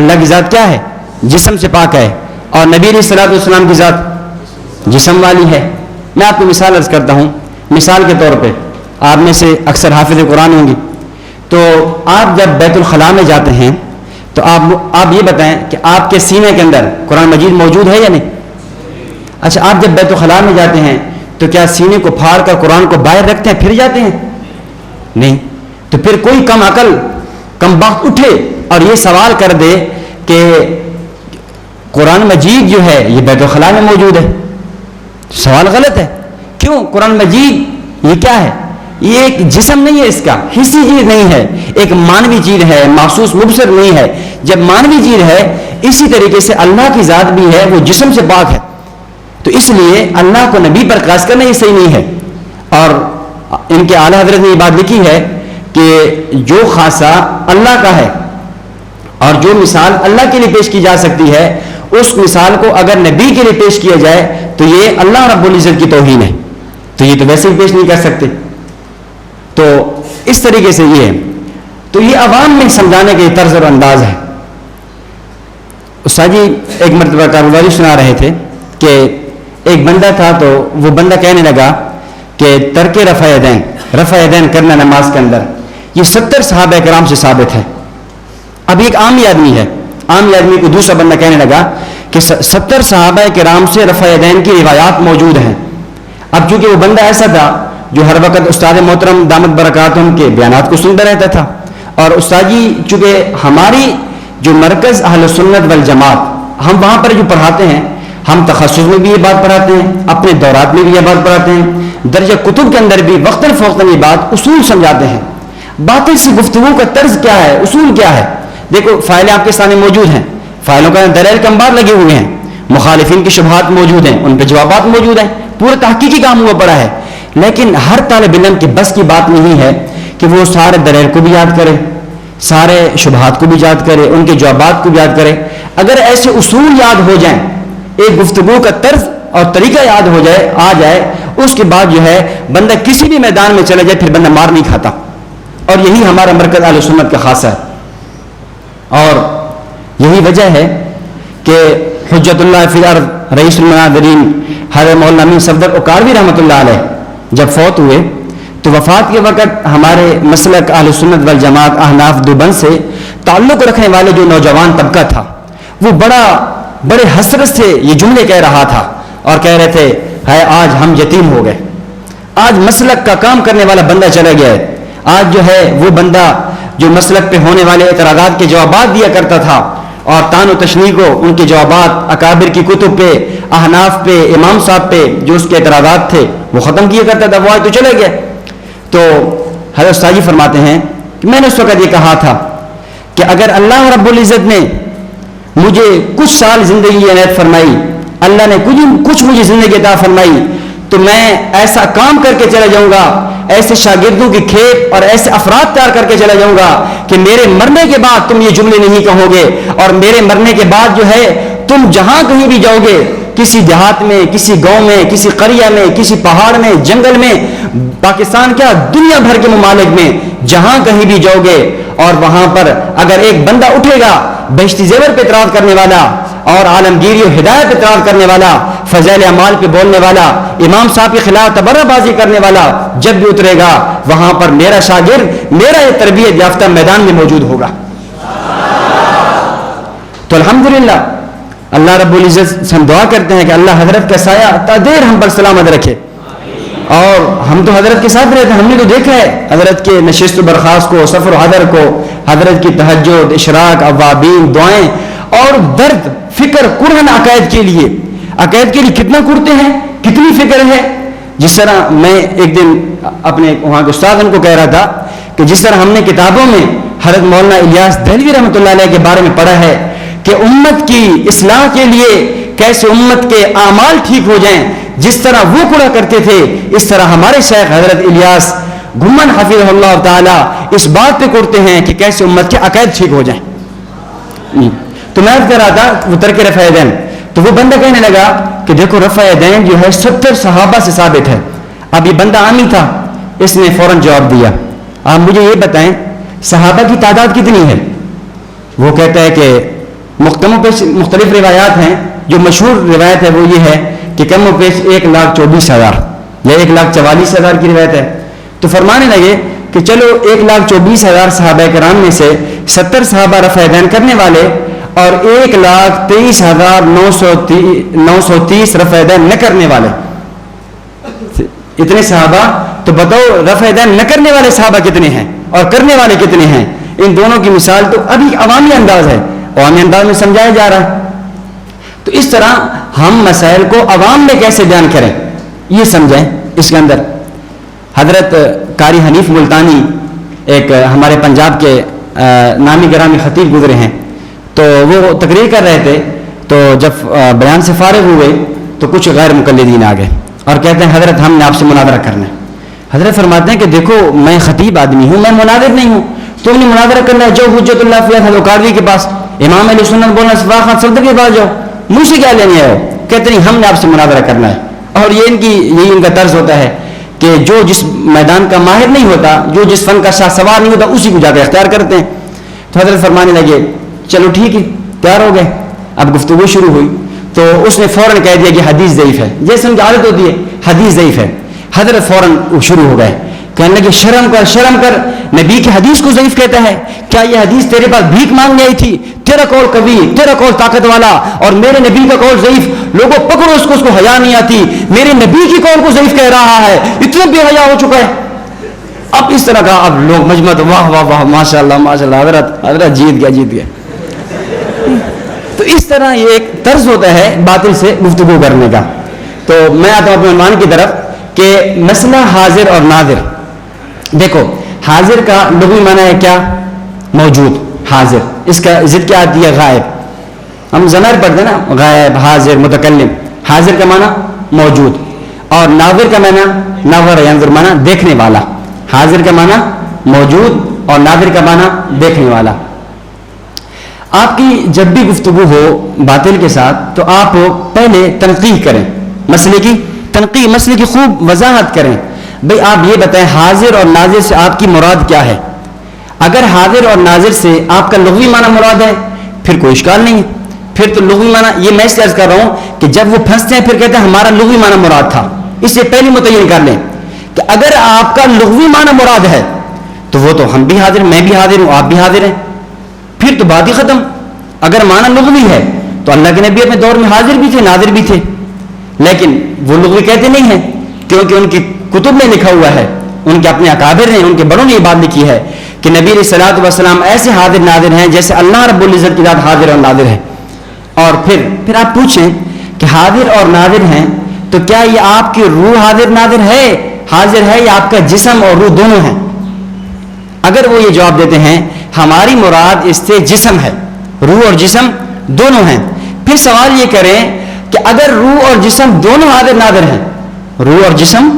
اللہ کی ذات کیا ہے؟ جسم سے پاک ہے، اور نبی علیہ الصلوۃ والسلام کی ذات جسم والی ہے۔ میں آپ کو مثال عرض کرتا ہوں، مثال کے طور پہ آپ میں سے اکثر حافظ قرآن ہوں گی، تو آپ جب بیت الخلاء میں جاتے ہیں تو آپ یہ بتائیں کہ آپ کے سینے کے اندر قرآن مجید موجود ہے یا نہیں؟ اچھا، آپ جب بیت الخلاء میں جاتے ہیں تو کیا سینے کو پھاڑ کر قرآن کو باہر رکھتے ہیں پھر جاتے ہیں؟ نہیں۔ تو پھر کوئی کم عقل کم بخت اٹھے اور یہ سوال کر دے کہ قرآن مجید جو ہے یہ بیت الخلاء میں موجود ہے، سوال غلط ہے۔ کیوں؟ قرآن مجید یہ کیا ہے؟ یہ ایک جسم نہیں ہے، اس کا حصی چیز نہیں ہے، ایک مانوی چیز ہے، محسوس مبصر نہیں ہے۔ جب مانوی چیز ہے، اسی طریقے سے اللہ کی ذات بھی ہے، وہ جسم سے پاک ہے، تو اس لیے اللہ کو نبی پر قیاس کرنا یہ صحیح نہیں ہے۔ اور ان کے اعلیٰ حضرت نے یہ بات لکھی ہے کہ جو خاصہ اللہ کا ہے اور جو مثال اللہ کے لیے پیش کی جا سکتی ہے، اس مثال کو اگر نبی کے لیے پیش کیا جائے تو یہ اللہ رب العزت کی توہین ہے، تو یہ تو ویسے ہی پیش نہیں کر سکتے۔ تو اس طریقے سے یہ ہے، تو یہ عوام میں سمجھانے کا یہ طرز اور انداز ہے۔ استاد جی ایک مرتبہ کاروباری سنا رہے تھے کہ ایک بندہ تھا، تو وہ بندہ کہنے لگا کہ ترک رفع یدین کرنا نماز کے اندر یہ 70 صحابہ کرام سے ثابت ہے۔ اب ایک عامی آدمی ہے، عامی آدمی کو دوسرا بندہ کہنے لگا کہ 70 صحابہ کرام سے رفع یدین کی روایات موجود ہیں۔ اب چونکہ وہ بندہ ایسا تھا جو ہر وقت استاد محترم دامت برکاتہم کے بیانات کو سنتا رہتا تھا، اور استاد جی چونکہ ہماری جو مرکز اہل سنت والجماعت ہم وہاں پر جو پڑھاتے ہیں، ہم تخصص میں بھی یہ بات پڑھاتے ہیں، اپنے دورات میں بھی یہ بات پڑھاتے ہیں، درجہ کتب کے اندر بھی وقتاً فوقتاً یہ بات اصول سمجھاتے ہیں۔ باطل سی گفتگو کا طرز کیا ہے، اصول کیا ہے؟ دیکھو فائلیں آپ کے سامنے موجود ہیں، فائلوں کا دلائل کمبار لگے ہوئے ہیں، مخالفین کی شبہات موجود ہیں، ان پہ جوابات موجود ہیں، پورا تحقیقی کام ہوا پڑا ہے۔ لیکن ہر طالب علم کے بس کی بات نہیں ہے کہ وہ سارے دلائل کو بھی یاد کرے، سارے شبہات کو بھی یاد کرے، ان کے جوابات کو بھی یاد کرے۔ اگر ایسے اصول یاد ہو جائیں، ایک گفتگو کا طرز اور طریقہ یاد ہو جائے، آ جائے، اس کے بعد جو ہے بندہ کسی بھی میدان میں چلا جائے پھر بندہ مار نہیں کھاتا۔ اور یہی ہمارا مرکز اہل سنت کا خاصہ ہے، اور یہی وجہ ہے کہ حجت اللہ فی الارض رئیس المناظرین حضرت مولانا امین صفدر اکاروی رحمۃ اللہ علیہ جب فوت ہوئے تو وفات کے وقت ہمارے مسلک اہل سنت والجماعت احناف دیوبند سے تعلق رکھنے والے جو نوجوان طبقہ تھا وہ بڑے حسرت سے یہ جملے کہہ رہا تھا اور کہہ رہے تھے ہے آج ہم یتیم ہو گئے، آج مسلک کا کام کرنے والا بندہ چلا گیا ہے، آج جو ہے وہ بندہ جو مسلک پہ ہونے والے اعتراضات کے جوابات دیا کرتا تھا اور تان و تشنیع کو ان کے جوابات اکابر کی کتب پہ، احناف پہ، امام صاحب پہ جو اس کے اعتراضات تھے وہ ختم کیا کرتا تھا، وہ آج تو چلے گئے۔ تو حضرت استاد جی فرماتے ہیں کہ میں نے اس وقت یہ کہا تھا کہ اگر اللہ رب العزت نے مجھے کچھ سال زندگی عنایت فرمائی، اللہ نے کچھ مجھے زندگی عطا فرمائی، تو میں ایسا کام کر کے چلا جاؤں گا، ایسے شاگردوں کی کھیپ اور ایسے افراد تیار کر کے چلا جاؤں گا کہ میرے مرنے کے بعد تم یہ جملے نہیں کہو گے، اور میرے مرنے کے بعد جو ہے تم جہاں کہیں بھی جاؤ گے، کسی دیہات میں، کسی گاؤں میں، کسی قریہ میں، کسی پہاڑ میں، جنگل میں، پاکستان کیا دنیا بھر کے ممالک میں جہاں کہیں بھی جاؤ گے اور وہاں پر اگر ایک بندہ اٹھے گا بہشتی زیور پہ اعتراض کرنے والا اور عالمگیری و ہدایت پہ اعتراض کرنے والا، فضائل اعمال پہ بولنے والا، امام صاحب کے خلاف تبرہ بازی کرنے والا، جب بھی اترے گا وہاں پر میرا شاگرد میرا یہ تربیت یافتہ میدان میں موجود ہوگا۔ تو الحمدللہ اللہ رب العزت سے ہم دعا کرتے ہیں کہ اللہ حضرت کا سایہ تا دیر ہم پر سلامت رکھے، اور ہم تو حضرت کے ساتھ رہتے ہیں، ہم نے تو دیکھا ہے حضرت کے نشست و برخاست کو، سفر و حضر کو، حضرت کی تہجد، اشراق، اوابین، دعائیں اور درد، فکر، قرآن عقائد کے لیے کتنا کرتے ہیں، کتنی فکر ہے۔ جس طرح میں ایک دن اپنے وہاں کے استاد ان کو کہہ رہا تھا کہ جس طرح ہم نے کتابوں میں حضرت مولانا الیاس دہلوی رحمۃ اللہ علیہ کے بارے میں پڑھا ہے کہ امت کی اصلاح کے لیے کیسے امت کے اعمال ٹھیک ہو جائیں، جس طرح وہ کڑا کرتے تھے، اس طرح ہمارے شیخ حضرت الیاس گھمن حفظہ اللہ تعالی اس بات پہ کرتے ہیں کہ کیسے امت کے عقائد ٹھیک ہو جائیں۔ تو میں کہہ رہا تھا وہ ترک رفع یدین، تو وہ بندہ کہنے لگا کہ دیکھو رفع یدین جو ہے 70 صحابہ سے ثابت ہے۔ اب یہ بندہ عامی تھا، اس نے فوراً جواب دیا آپ مجھے یہ بتائیں صحابہ کی تعداد کتنی ہے؟ وہ کہتا ہے کہ مختلف روایات ہیں، جو مشہور روایت ہے وہ یہ ہے کہ کم و بیش 1,24,000 یا 1,44,000 کی روایت ہے۔ تو فرمانے لگے کہ چلو 1,24,000 صحابہ کرام میں سے 70 صحابہ رفع یدین کرنے والے اور 1,23,930 رفع یدین نہ کرنے والے، اتنے صحابہ، تو بتاؤ رفع یدین نہ کرنے والے صحابہ کتنے ہیں اور کرنے والے کتنے ہیں؟ ان دونوں کی مثال تو ابھی عوامی انداز ہے، عوامی انداز میں سمجھایا جا رہا ہے۔ تو اس طرح ہم مسائل کو عوام میں کیسے بیان کریں یہ سمجھیں۔ اس کے اندر حضرت قاری حنیف ملتانی ایک ہمارے پنجاب کے نامی گرامی خطیب گزرے ہیں، تو وہ تقریر کر رہے تھے، تو جب بیان سے فارغ ہوئے تو کچھ غیر مقلدین آ گئے اور کہتے ہیں حضرت ہم نے آپ سے مناظرہ کرنا ہے۔ حضرت فرماتے ہیں کہ دیکھو میں خطیب آدمی ہوں، میں مناظر نہیں ہوں، تم نے مناظرہ کرنا ہے جو حجت اللہ فی الحال قاضی کے پاس، امام علیہ سنت بولنا صفا خان صدر کے پاس جاؤ، مجھ سے کیا لینے آئے ہو؟ کہتے نہیں ہم نے آپ سے مناظرہ کرنا ہے۔ اور یہی ان کا طرز ہوتا ہے کہ جو جس میدان کا ماہر نہیں ہوتا، جو جس فن کا شاہ سوار نہیں ہوتا، اسی کو جا کے اختیار کرتے ہیں۔ تو حضرت فرمانے لگے چلو ٹھیک ہے، تیار ہو گئے، اب گفتگو شروع ہوئی تو اس نے فوراً کہہ دیا کہ حدیث ضعیف ہے، جیسے ان کی عادت ہوتی ہے حدیث ضعیف ہے۔ حضرت فوراً شروع ہو گئے، کہنے لگے شرم کر، نبی کی حدیث کو ضعیف کہتا ہے؟ کیا یہ حدیث تیرے پاس بھیک مانگنے آئی تھی؟ تیرا قول قوی، تیرا قول طاقت والا، اور میرے نبی کا قول ضعیف، لوگوں پکڑو اس کو حیا نہیں آتی، میرے نبی کی قول کو ضعیف کہہ رہا ہے، اتنا بے حیا ہو چکا ہے۔ اب اس طرح کا اب لوگ مجمع تو واہ واہ واہ ماشاء اللہ حضرت جیت گیا۔ تو اس طرح یہ ایک طرز ہوتا ہے باطل سے گفتگو کرنے کا۔ تو میں آتا ہوں اپنے عنوان کی طرف کہ مسئلہ حاضر اور ناظر۔ دیکھو حاضر کا لغوی معنی ہے کیا؟ موجود، حاضر، اس کا ضد کیا آتی ہے؟ غائب۔ ہم ضمیر پڑھتے ہیں نا، غائب، حاضر، متکلم۔ حاضر کا معنی موجود، اور ناظر کا معنی نظر ینظر معنی دیکھنے والا۔ حاضر کا معنی موجود اور ناظر کا معنی دیکھنے والا۔ آپ کی جب بھی گفتگو ہو باطل کے ساتھ تو آپ پہلے تنقیح کریں، مسئلے کی تنقیح، مسئلے کی خوب وضاحت کریں۔ بھئی آپ یہ بتائیں حاضر اور ناظر سے آپ کی مراد کیا ہے؟ اگر حاضر اور ناظر سے آپ کا لغوی معنی مراد ہے پھر کوئی اشکال نہیں ہے، پھر تو لغوی معنی، یہ میں اس عرض کر رہا ہوں کہ جب وہ پھنستے ہیں پھر کہتے ہیں ہمارا لغوی معنی مراد تھا، اس سے پہلے متعین کر لیں کہ اگر آپ کا لغوی معنی مراد ہے تو وہ تو ہم بھی حاضر، میں بھی حاضر ہوں، آپ بھی حاضر ہیں، پھر تو بات ہی ختم۔ اگر معنی لغوی ہے تو اللہ کے نبی اپنے دور میں حاضر بھی تھے، ناظر بھی تھے، لیکن وہ لغوی کہتے نہیں ہیں، کیونکہ ان کی کتب میں لکھا ہوا ہے، ان کے اپنے اکابر نے، ان کے بڑوں نے یہ بات لکھی ہے کہ نبی علیہ الصلوۃ والسلام ایسے حاضر ناظر ہیں جیسے اللہ رب العزت کی ذات حاضر اور ناظر ہے۔ اور پھر آپ پوچھیں کہ حاضر اور ناظر ہیں تو کیا یہ آپ کی روح حاضر ناظر ہے، حاضر ہے، یا آپ کا جسم اور روح دونوں ہیں؟ اگر وہ یہ جواب دیتے ہیں ہماری مراد اس سے جسم ہے، روح اور جسم دونوں ہیں، پھر سوال یہ کریں کہ اگر روح اور جسم دونوں حاضر ناظر ہیں، روح اور جسم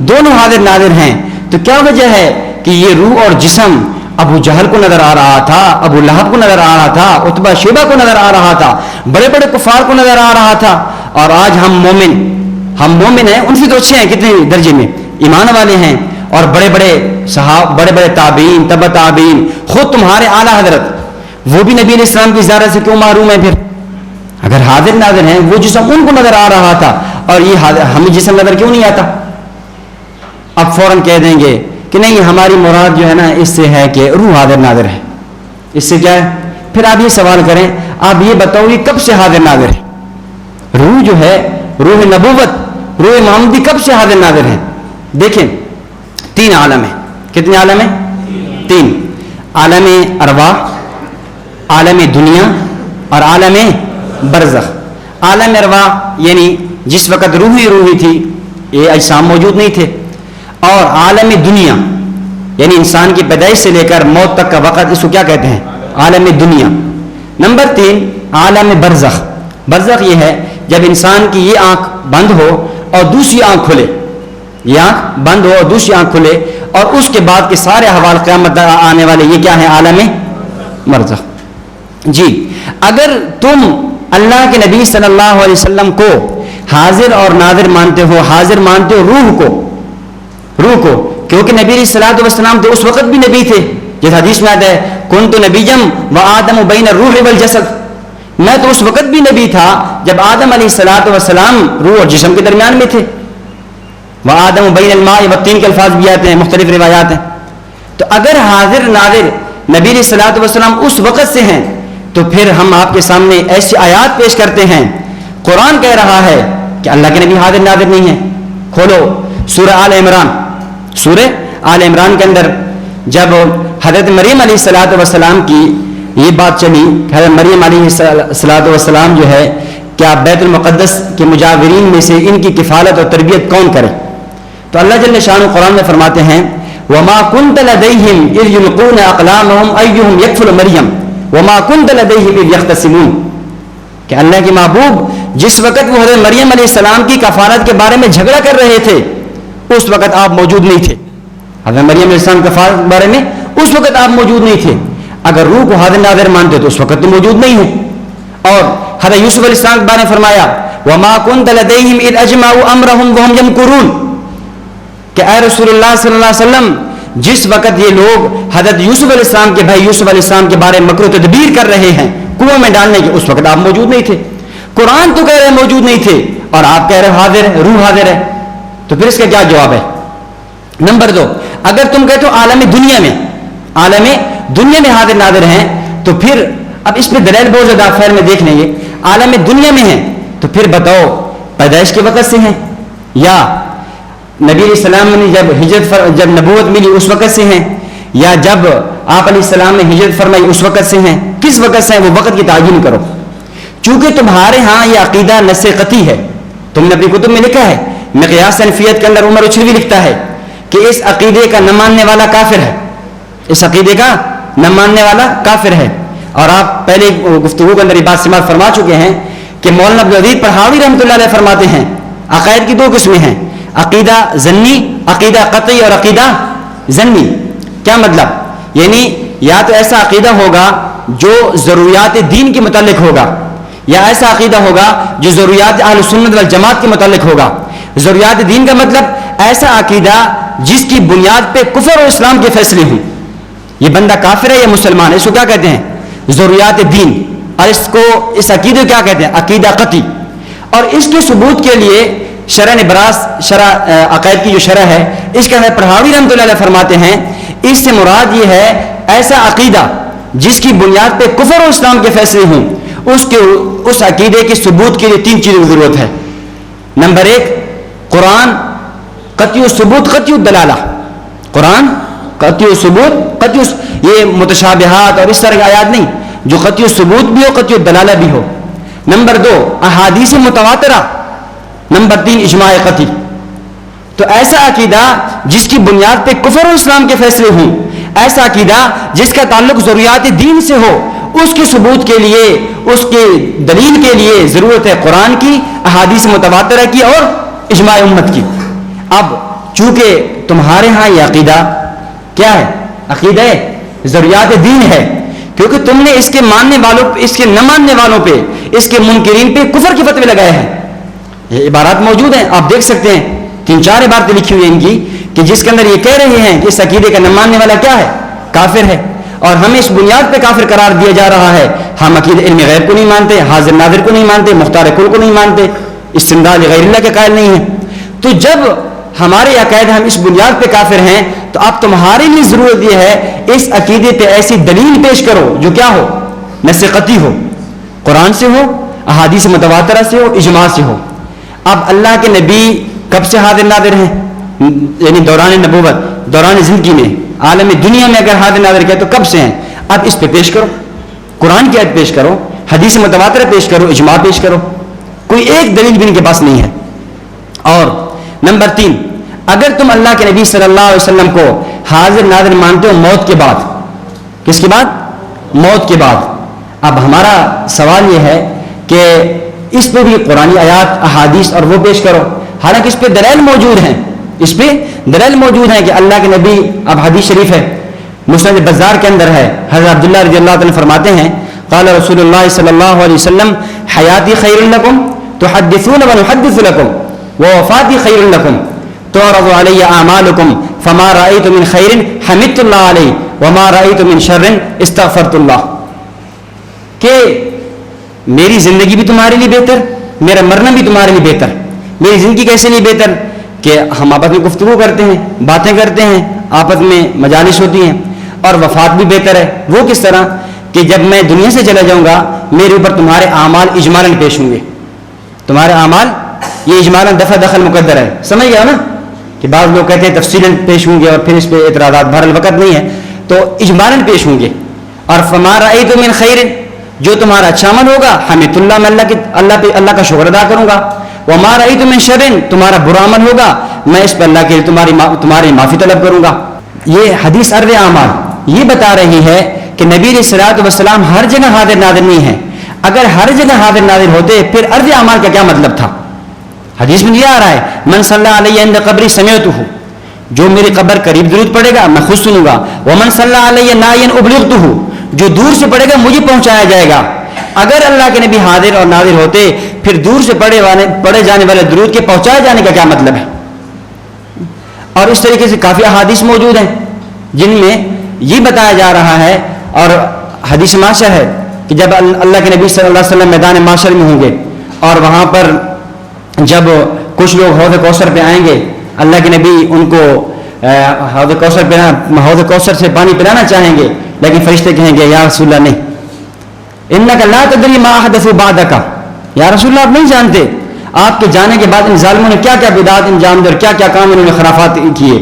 دونوں حاضر ناظر ہیں، تو کیا وجہ ہے کہ یہ روح اور جسم ابو جہل کو نظر آ رہا تھا، ابو لہب کو نظر آ رہا تھا، عتبہ شیبہ کو نظر آ رہا تھا، بڑے بڑے کفار کو نظر آ رہا تھا، اور آج ہم مومن ہیں، ان سے تو اچھے ہیں، کتنے درجے میں ایمان والے ہیں، اور بڑے بڑے صحابہ، بڑے بڑے تابعین، تبع تابعین، خود تمہارے اعلیٰ حضرت وہ بھی نبی علیہ السلام کی زیارت سے کیوں محروم ہیں؟ پھر اگر حاضر ناظر ہیں، وہ جسم ان کو نظر آ رہا تھا اور یہ ہمیں جسم نظر کیوں نہیں آتا؟ اب فوراً کہہ دیں گے کہ نہیں، ہماری مراد جو ہے نا اس سے ہے کہ روح حاضر ناظر ہے، اس سے کیا ہے؟ پھر آپ یہ سوال کریں، آپ یہ بتاؤ یہ کب سے حاضر ناظر ہے؟ روح جو ہے، روح نبوت، روح محمدی کب سے حاضر ناظر ہے؟ دیکھیں 3 عالم ہیں، کتنے عالم ہیں؟ 3، عالم ارواح، عالم دنیا اور عالم برزخ۔ عالم ارواح یعنی جس وقت روحی تھی، یہ اجسام موجود نہیں تھے، اور عالم دنیا یعنی انسان کی پیدائش سے لے کر موت تک کا وقت، اس کو کیا کہتے ہیں؟ عالم دنیا۔ نمبر 3 عالم برزخ۔ برزخ یہ ہے جب انسان کی یہ آنکھ بند ہو اور دوسری آنکھ کھلے، یہ آنکھ بند ہو اور دوسری آنکھ کھلے، اور اس کے بعد کے سارے احوال قیامت آنے والے، یہ کیا ہے؟ عالم برزخ۔ جی اگر تم اللہ کے نبی صلی اللہ علیہ وسلم کو حاضر اور ناظر مانتے ہو، حاضر مانتے ہو روح کو، کیونکہ نبی علیہ الصلوۃ والسلام تو اس وقت بھی نبی تھے، جس حدیث میں آتا ہے کنت نبیم وآدم بین الروح والجسد، میں تو اس وقت بھی نبی تھا جب آدم علیہ الصلوۃ والسلام روح اور جسم کے درمیان میں تھے، وآدم بین الماء والطین کے الفاظ بھی آتے ہیں، مختلف روایات ہیں۔ تو اگر حاضر ناظر نبی علیہ الصلوۃ والسلام اس وقت سے ہیں تو پھر ہم آپ کے سامنے ایسی آیات پیش کرتے ہیں، قرآن کہہ رہا ہے کہ اللہ کے نبی حاضر ناظر نہیں ہیں۔ کھولو سورہ آل عمران، سورہ آل عمران کے اندر جب حضرت مریم علیہ الصلوۃ والسلام کی یہ بات چلی کہ حضرت مریم علیہ الصلوۃ والسلام جو ہے کیا بیت المقدس کے مجاورین میں سے ان کی کفالت اور تربیت کون کرے، تو اللہ جل شانہ قرآن میں فرماتے ہیں وَمَا كُنْتَ لَدَيْهِمْ إِذْ يُلْقُونَ أَقْلَامَهُمْ أَيُّهُمْ يَكْفُلُ مَرْيَمَ وَمَا كُنْتَ لَدَيْهِمْ إِذْ يَخْتَصِمُونَ، کہ اللہ کے محبوب جس وقت وہ حضرت مریم علیہ السلام کی کفالت کے بارے میں جھگڑا کر رہے تھے اس وقت آپ موجود نہیں تھے، حضرت مریم علیہ السلام کے کفالت کے بارے میں اس وقت آپ موجود نہیں تھے۔ اگر روح کو حاضر ناظر مانتے تو اس وقت تو موجود نہیں ہے۔ اور حضرت یوسف علیہ السلام کے بارے میں فرمایا وَمَا كُنْتَ لَدَيْهِمْ إِذْ أَجْمَعُوا أَمْرَهُمْ وَهُمْ يَمْكُرُونَ، کہ اے رسول اللہ صلی اللہ علیہ وسلم جس وقت یہ لوگ حضرت یوسف علیہ السلام کے بھائی یوسف علیہ السلام کے بارے میں مکر و تدبیر کر رہے ہیں کنویں میں ڈالنے کے، اس وقت آپ موجود نہیں تھے۔ قرآن تو کہہ رہے موجود نہیں تھے اور آپ کہہ رہے حاضر ہے، روح حاضر ہے، تو پھر اس کا کیا جواب ہے؟ نمبر 2 اگر تم کہتے ہو عالم دنیا میں حاضر ناظر ہیں، تو پھر اب اس میں دلیل بہت زیادہ خیر میں دیکھ لیں گے، عالم دنیا میں ہیں تو پھر بتاؤ پیدائش کے وقت سے ہیں، یا نبی علیہ السلام نے جب نبوت ملی اس وقت سے ہیں، یا جب آپ علیہ السلام نے ہجرت فرمائی اس وقت سے ہیں؟ کس وقت سے ہیں وہ وقت کی تعین کرو، چونکہ تمہارے ہاں یہ عقیدہ نص قطعی ہے، تم نے اپنی کتب میں لکھا ہے، مقیاس انفیت کے اندر عمر اچھلوی لکھتا ہے کہ اس عقیدے کا نہ ماننے والا کافر ہے، اس عقیدے کا نہ ماننے والا کافر ہے۔ اور آپ پہلے گفتگو کے اندر یہ بات سماعت فرما چکے ہیں کہ مولانا عبدالعزیز پڑھاوی رحمۃ اللہ علیہ فرماتے ہیں عقائد کی 2 قسمیں ہیں، عقیدہ ظنی، عقیدہ قطعی اور عقیدہ ظنی۔ کیا مطلب؟ یعنی یا تو ایسا عقیدہ ہوگا جو ضروریات دین کے متعلق ہوگا، یا ایسا عقیدہ ہوگا جو ضروریات اہل سنت والجماعت کے متعلق ہوگا۔ ضروریات دین کا مطلب ایسا عقیدہ جس کی بنیاد پہ کفر اور اسلام کے فیصلے ہوں، یہ بندہ کافر ہے یا مسلمان ہے، اس کو کیا کہتے ہیں؟ ضروریات دین۔ اور اس عقیدے کو کیا کہتے ہیں؟ عقیدہ قطعی۔ اور اس کے ثبوت کے لیے شرح نبراس شرح عقائد کی جو شرح ہے اس کے اندر پرہاوی رحمۃ اللہ علیہ فرماتے ہیں اس سے مراد یہ ہے ایسا عقیدہ جس کی بنیاد پہ کفر و اسلام کے فیصلے ہوں، اس عقیدے کے ثبوت کے لیے 3 چیزوں کی ضرورت ہے۔ نمبر 1 قرآن قطعی ثبوت قطعی دلالہ، قرآن قطعی ثبوت یہ متشابہات اور اس طرح کی آیات نہیں، جو قطعی ثبوت بھی ہو قطعی دلالہ بھی ہو۔ نمبر 2 احادیث متواترہ۔ نمبر 3 اجماع قطعی۔ تو ایسا عقیدہ جس کی بنیاد پہ کفر و اسلام کے فیصلے ہوں، ایسا عقیدہ جس کا تعلق ضروریات دین سے ہو، اس کے ثبوت کے لیے، اس کے دلیل کے لیے ضرورت ہے قرآن کی، احادیث متواترہ کی اور اجماع امت کی۔ اب چونکہ تمہارے ہاں یہ عقیدہ کیا ہے؟ عقیدہ ضروریات دین ہے، کیونکہ تم نے اس کے ماننے والوں، اس کے نہ ماننے والوں پہ، اس کے منکرین پہ کفر کے فتوے لگائے ہیں۔ یہ عبارات موجود ہیں، آپ دیکھ سکتے ہیں 3-4 عبارتیں لکھی ہوئی ہیں ان کی کہ جس کے اندر یہ کہہ رہے ہیں کہ اس عقیدے کا نہ ماننے والا کیا ہے؟ کافر ہے، اور ہمیں اس بنیاد پہ کافر قرار دیا جا رہا ہے۔ ہم عقیدہ علم غیب کو نہیں مانتے، حاضر ناظر کو نہیں مانتے، مختار کل کو نہیں مانتے، استمداد غیر اللہ کے قائل نہیں ہیں۔ تو جب ہمارے عقائد ہم اس بنیاد پہ کافر ہیں تو اب تمہارے لیے ضرورت یہ ہے اس عقیدے پہ ایسی دلیل پیش کرو جو کیا ہو؟ نص قطعی ہو، قرآن سے ہو، احادیث متواترہ سے ہو، اجماع سے ہو۔ اب اللہ کے نبی کب سے حاضر ناظر ہیں؟ یعنی دوران نبوت، دوران زندگی میں، عالم دنیا میں اگر حاضر ناظر کہے تو کب سے ہیں؟ اب اس پہ پیش کرو، قرآن کی آیت پیش کرو، حدیث متواترہ پیش کرو، اجماع پیش کرو۔ کوئی ایک دلیل بھی ان کے پاس نہیں ہے۔ اور نمبر 3 اگر تم اللہ کے نبی صلی اللہ علیہ وسلم کو حاضر ناظر مانتے ہو موت کے بعد، کس کے بعد؟ موت کے بعد۔ اب ہمارا سوال یہ ہے کہ اس پہ بھی قرآنی آیات، احادیث اور وہ پیش کرو، حالانکہ اس پہ دلائل موجود ہیں، اس پہ دلائل موجود ہیں کہ اللہ کے نبی، اب حدیث شریف ہے مسند بزار کے اندر ہے، حضرت عبداللہ رضی اللہ عنہ فرماتے ہیں قال رسول اللہ صلی اللہ علیہ وسلم حیاتی خیر لکم تحدثون ونحدث لکم ووفاتی خیر لکم تعرض علی اعمالکم فما رأیت من خیر حمدت اللہ علیہ وما رأیت من شر استغفرت اللہ، کہ میری زندگی بھی تمہارے لیے بہتر، میرا مرنا بھی تمہارے لیے بہتر۔ میری زندگی کیسے لیے بہتر؟ کہ ہم آپس میں گفتگو کرتے ہیں، باتیں کرتے ہیں، آپس میں مجالس ہوتی ہیں، اور وفات بھی بہتر ہے۔ وہ کس طرح؟ کہ جب میں دنیا سے چلا جاؤں گا میرے اوپر تمہارے اعمال اجمالاً پیش ہوں گے، تمہارے اعمال یہ اجمالاً دفع دخل مقدر ہے، سمجھ گیا نا؟ کہ بعض لوگ کہتے ہیں تفصیلاً پیش ہوں گے اور پھر اس پہ اعتراضات، بہرحال وقت نہیں ہے، تو اجمالاً پیش ہوں گے۔ اور فما رأیت من خیر، جو تمہارا اچھا عمل ہوگا حمد اللہ، میں اللہ کا شکر ادا کروں گا، وما رأیت من شر، تمہارا برا عمل ہوگا میں اس پہ اللہ کے تمہاری معافی طلب کروں گا۔ یہ حدیث عرض اعمال یہ بتا رہی ہے کہ نبی علیہ الصلوۃ والسلام ہر جگہ حاضر ناظر نہیں ہیں۔ اگر ہر جگہ حاضر ناظر ہوتے پھر عرض اعمال کا کیا مطلب تھا؟ حدیث میں یہ آ رہا ہے من صلی علیہ عند قبری سمعتہ، جو میری قبر قریب درود پڑے گا میں خود سنوں گا، ومن صلی علیہ نائن ابلغتہ، جو دور سے پڑھے گا مجھے پہنچایا جائے گا۔ اگر اللہ کے نبی حاضر اور ناظر ہوتے پھر دور سے پڑھے جانے والے درود کے پہنچائے جانے کا کیا مطلب ہے؟ اور اس طریقے سے کافی احادیث موجود ہیں جن میں یہ بتایا جا رہا ہے، اور حدیث معاشر ہے کہ جب اللہ کے نبی صلی اللہ علیہ وسلم میدان معاشر میں ہوں گے اور وہاں پر جب کچھ لوگ حوض کوثر پہ آئیں گے، اللہ کے نبی ان کو حوض کوثر سے پانی پلانا چاہیں گے، لیکن فرشتے کہیں گے یا رسول اللہ نہیں، انک لا تدری ما احدثوا بعدک، یا رسول اللہ آپ نہیں جانتے آپ کے جانے کے بعد ان ظالموں نے کیا کیا بدعات انجام دی اور کیا کیا کام انہوں نے خرافات کیے۔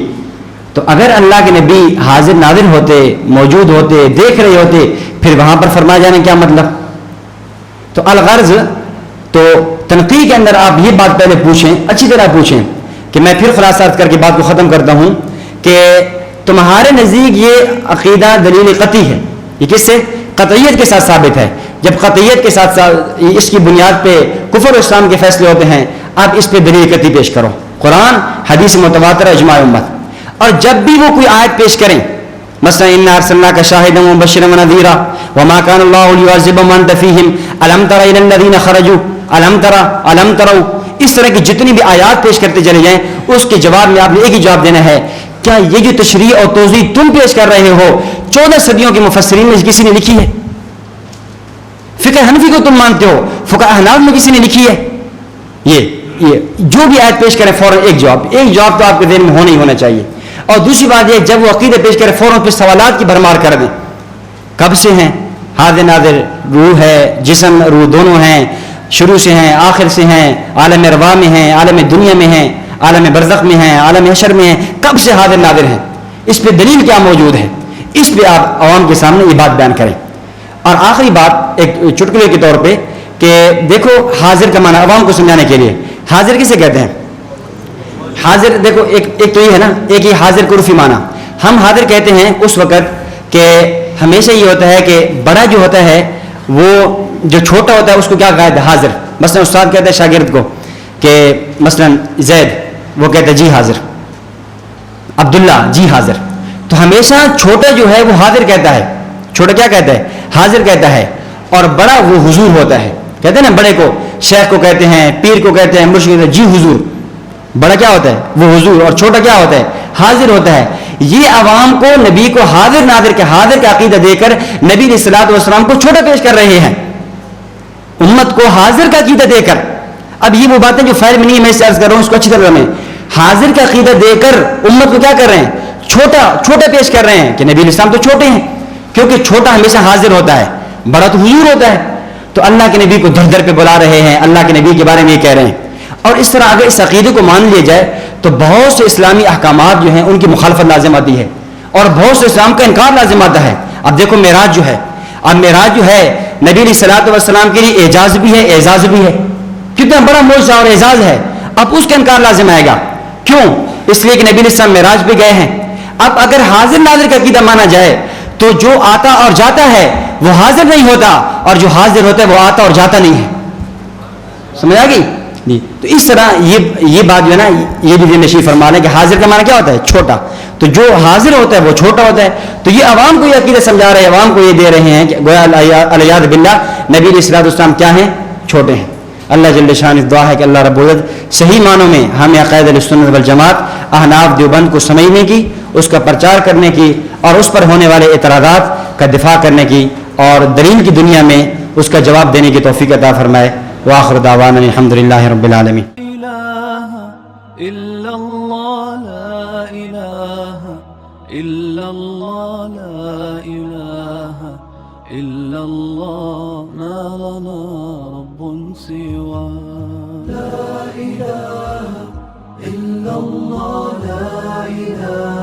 تو اگر اللہ کے نبی حاضر ناظر ہوتے، موجود ہوتے، دیکھ رہے ہوتے، پھر وہاں پر فرمایا جانے کیا مطلب؟ تو الغرض تو تنقیح کے اندر آپ یہ بات پہلے پوچھیں، اچھی طرح پوچھیں، کہ میں پھر خلاصات کر کے بات کو ختم کرتا ہوں کہ تمہارے نزدیک یہ عقیدہ دلیل قطعی ہے، یہ کس سے؟ قطعیت کے ساتھ ثابت ہے۔ جب قطعیت کے ساتھ اس کی بنیاد پہ کفر و اسلام کے فیصلے ہوتے ہیں، اب اس پہ دلیل قطعی پیش کرو، قرآن، حدیث متواترہ، اجماع امت۔ اور جب بھی وہ کوئی آیت پیش کریں، مثلا انا ارسلناک شاہدا ومبشرا ونذیرا وما کان اللہ لیعذبهم وانت فیہم الم تر الی الذین خرجوا الم تروا، اس طرح کی جتنی بھی آیات پیش کرتے چلے جائیں اس کے جواب میں آپ نے ایک ہی جواب دینا ہے، کیا یہ جو تشریح اور توضیح تم پیش کر رہے ہو 14 صدیوں کے مفسرین میں کسی نے لکھی ہے؟ فقہ حنفی کو تم مانتے ہو، فقہ احناف میں کسی نے لکھی ہے؟ یہ جو بھی آیت پیش کریں فوراً ایک جواب تو آپ کے ذہن میں ہونا ہی ہونا چاہیے. اور دوسری بات یہ جب وہ عقیدے پیش کریں فوراً پھر سوالات کی بھرمار کر دیں. کب سے ہیں؟ حاضر ناظر، روح ہے جسم روح دونوں ہیں، شروع سے ہیں آخر سے ہیں، عالم ارواح میں ہیں، عالم دنیا میں ہیں، عالم برزخ میں ہیں، عالم حشر میں ہیں، کب سے حاضر ناظر ہیں، اس پہ دلیل کیا موجود ہے، اس پہ آپ عوام کے سامنے یہ بات بیان کریں. اور آخری بات ایک چٹکلے کے طور پہ کہ دیکھو حاضر کا معنی عوام کو سمجھانے کے لیے حاضر کسے کہتے ہیں؟ حاضر دیکھو ایک تو یہ ہے نا، ایک یہ حاضر کو عرفی معنی. ہم حاضر کہتے ہیں اس وقت کہ ہمیشہ یہ ہوتا ہے کہ بڑا جو ہوتا ہے وہ جو چھوٹا ہوتا ہے اس کو کیا کہتے ہیں؟ حاضر. مثلا استاد کہتا ہے شاگرد کو کہ مثلا زید، وہ کہتا ہے جی حاضر. عبداللہ جی حاضر. تو ہمیشہ چھوٹا جو ہے وہ حاضر کہتا ہے، چھوٹا کیا کہتا ہے؟ حاضر کہتا ہے. اور بڑا وہ حضور ہوتا ہے. کہتے ہیں نا بڑے کو شیخ کو کہتے ہیں، پیر کو کہتے ہیں، مرشد کہتے ہیں جی حضور. بڑا کیا ہوتا ہے؟ وہ حضور. اور چھوٹا کیا ہوتا ہے؟ حاضر ہوتا ہے. یہ عوام کو نبی کو حاضر ناظر کے حاضر کا عقیدہ دے کر نبی علیہ الصلوۃ والسلام کو چھوٹا پیش کر رہے ہیں، امت کو حاضر کا عقیدہ دے کر. اب یہ وہ باتیں جو فائل میں نہیں میں اس سے عرض کر رہا ہوں اس کو اچھی طرح میں حاضر کا عقیدہ دے کر امت کو کیا کر رہے ہیں؟ چھوٹا پیش کر رہے ہیں کہ نبی علیہ السلام تو چھوٹے ہیں، کیونکہ چھوٹا ہمیشہ حاضر ہوتا ہے، بڑا تو حضور ہوتا ہے. تو اللہ کے نبی کو در در پہ بلا رہے ہیں، اللہ کے نبی کے بارے میں یہ کہہ رہے ہیں. اور اس طرح اگر اس عقیدے کو مان لیا جائے تو بہت سے اسلامی احکامات جو ہیں ان کی مخالفت لازم آتی ہے اور بہت سے اسلام کا انکار لازم آتا ہے. اب دیکھو معراج جو ہے، اب معراج جو ہے نبی علیہ الصلوۃ والسلام کے لیے اعجاز بھی ہے اعزاز بھی ہے، کتنا بڑا معجزہ اور اعزاز ہے. اب اس کا انکار لازم آئے گا. کیوں؟ اس لیے کہ نبی علیہ السلام معراج پہ گئے ہیں. اب اگر حاضر ناظر کا عقیدہ مانا جائے تو جو آتا اور جاتا ہے وہ حاضر نہیں ہوتا، اور جو حاضر ہوتا ہے وہ آتا اور جاتا نہیں ہے. سمجھ آ گئی جی؟ تو اس طرح یہ بات جو ہے نا یہ بھی ذہن نشین فرما لیں کہ حاضر کا معنی کیا ہوتا ہے؟ چھوٹا. تو جو حاضر ہوتا ہے وہ چھوٹا ہوتا ہے. تو یہ عوام کو یہ عقیدہ سمجھا رہے ہیں، عوام کو یہ دے رہے ہیں کہ گویا الیاذ باللہ نبی علیہ الصلوۃ والسلام کیا ہیں؟ چھوٹے ہیں. اللہ جل شان دعا ہے کہ اللہ رب العزت صحیح معنوں میں ہمیں عقائد اہل سنت والجماعت احناف دیوبند کو سمجھنے کی، اس کا پرچار کرنے کی اور اس پر ہونے والے اعتراضات کا دفاع کرنے کی اور دلیل کی دنیا میں اس کا جواب دینے کی توفیق عطا فرمائے. وآخر دعوانا الحمدللہ رب العالمین. إلا الله ما لنا رب سوى لا إله إلا الله لا إله